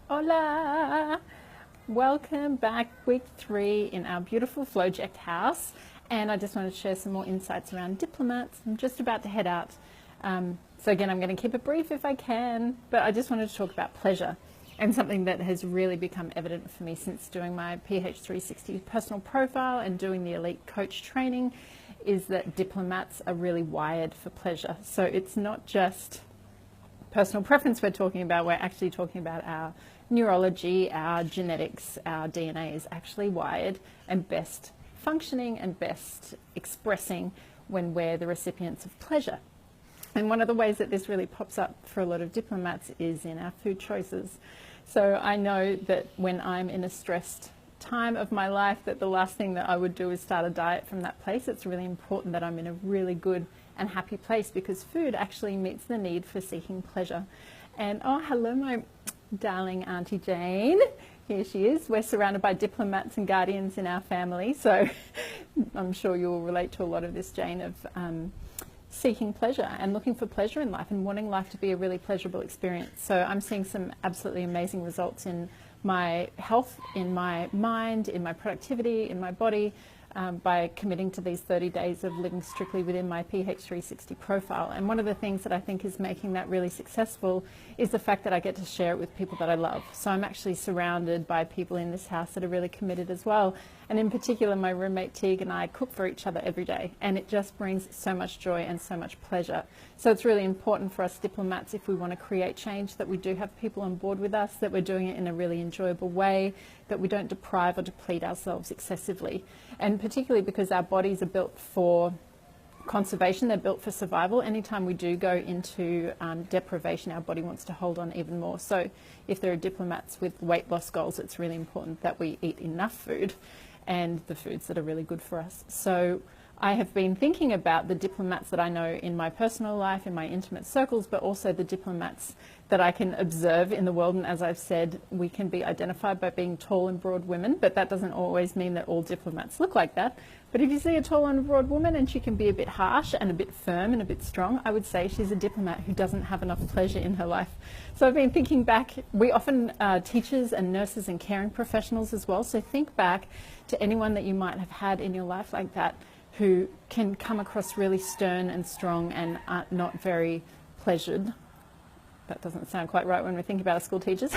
Hola! Welcome back, week 3 in our beautiful Flowject house. And I just wanted to share some more insights around Diplomats. I'm just about to head out. So again, I'm going to keep it brief if I can, but I just wanted to talk about pleasure. And something that has really become evident for me since doing my PH360 personal profile and doing the elite coach training is that diplomats are really wired for pleasure. So it's not just personal preference we're talking about, we're actually talking about our neurology, our genetics, our DNA is actually wired and best functioning and best expressing when we're the recipients of pleasure. And one of the ways that this really pops up for a lot of diplomats is in our food choices. So I know that when I'm in a stressed time of my life, that the last thing that I would do is start a diet from that place. It's really important that I'm in a really good and happy place because food actually meets the need for seeking pleasure. And oh, hello, my darling Auntie Jane. Here she is. We're surrounded by diplomats and guardians in our family, so I'm sure you'll relate to a lot of this, Jane, of seeking pleasure and looking for pleasure in life and wanting life to be a really pleasurable experience. So I'm seeing some absolutely amazing results in my health, in my mind, in my productivity, in my body, by committing to these 30 days of living strictly within my PH360 profile. And one of the things that I think is making that really successful is the fact that I get to share it with people that I love. So I'm actually surrounded by people in this house that are really committed as well. And in particular, my roommate Teague and I cook for each other every day. And it just brings so much joy and so much pleasure. So it's really important for us diplomats, if we want to create change, that we do have people on board with us, that we're doing it in a really enjoyable way, that we don't deprive or deplete ourselves excessively. And particularly because our bodies are built for conservation, they're built for survival. Anytime we do go into deprivation, our body wants to hold on even more. So if there are diplomats with weight loss goals, it's really important that we eat enough food and the foods that are really good for us. So I have been thinking about the diplomats that I know in my personal life, in my intimate circles, but also the diplomats that I can observe in the world. And as I've said, we can be identified by being tall and broad women, but that doesn't always mean that all diplomats look like that. But if you see a tall and broad woman and she can be a bit harsh and a bit firm and a bit strong, I would say she's a diplomat who doesn't have enough pleasure in her life. So I've been thinking back, we often teachers and nurses and caring professionals as well. So think back to anyone that you might have had in your life like that, who can come across really stern and strong and are not very pleasured. That doesn't sound quite right when we think about our school teachers.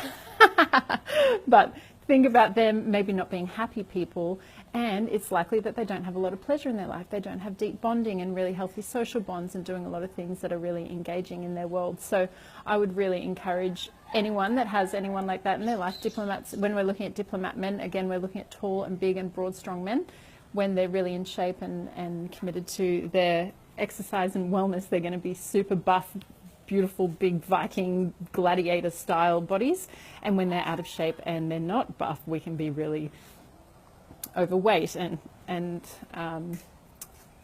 But think about them maybe not being happy people, and it's likely that they don't have a lot of pleasure in their life. They don't have deep bonding and really healthy social bonds and doing a lot of things that are really engaging in their world. So I would really encourage anyone that has anyone like that in their life, diplomats, when we're looking at diplomat men, again, we're looking at tall and big and broad, strong men. When they're really in shape and committed to their exercise and wellness, they're going to be super buff, beautiful, big Viking gladiator style bodies. And when they're out of shape and they're not buff, we can be really overweight and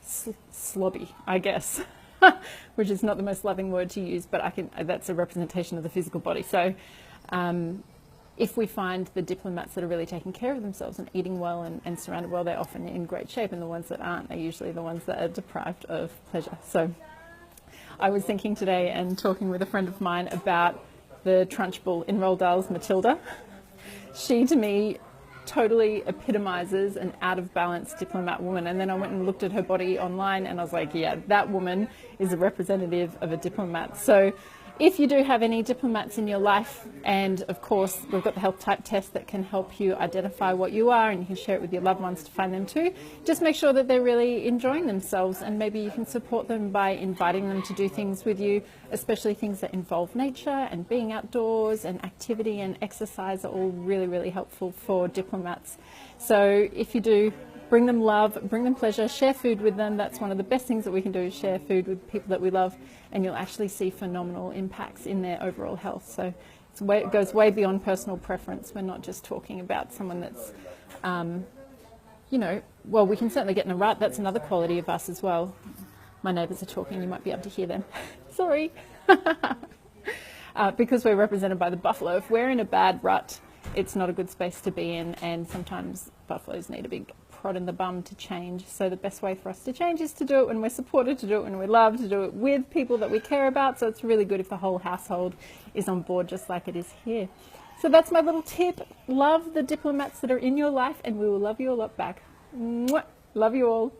slobby, I guess, which is not the most loving word to use, but that's a representation of the physical body. So if we find the diplomats that are really taking care of themselves and eating well and surrounded well, they're often in great shape, and the ones that aren't are usually the ones that are deprived of pleasure. So I was thinking today and talking with a friend of mine about the Trunchbull in Roald Dahl's Matilda. She, to me, totally epitomizes an out-of-balance diplomat woman. And then I went and looked at her body online and I was like, yeah, that woman is a representative of a diplomat. So if you do have any diplomats in your life, and of course we've got the health type test that can help you identify what you are, and you can share it with your loved ones to find them too, just make sure that they're really enjoying themselves, and maybe you can support them by inviting them to do things with you, especially things that involve nature and being outdoors, and activity and exercise are all really, really helpful for diplomats. So if you do, bring them love, bring them pleasure, share food with them. That's one of the best things that we can do, is share food with people that we love, and you'll actually see phenomenal impacts in their overall health. So it goes way beyond personal preference. We're not just talking about someone that's, well, we can certainly get in a rut. That's another quality of us as well. My neighbours are talking, you might be able to hear them. Sorry. Because we're represented by the buffalo. If we're in a bad rut, it's not a good space to be in, and sometimes buffaloes need a big prod in the bum to change. So the best way for us to change is to do it when we're supported, to do it when we love, to do it with people that we care about. So it's really good if the whole household is on board, just like it is here. So that's my little tip. Love the diplomats that are in your life, and we will love you a lot back. Mwah. Love you all.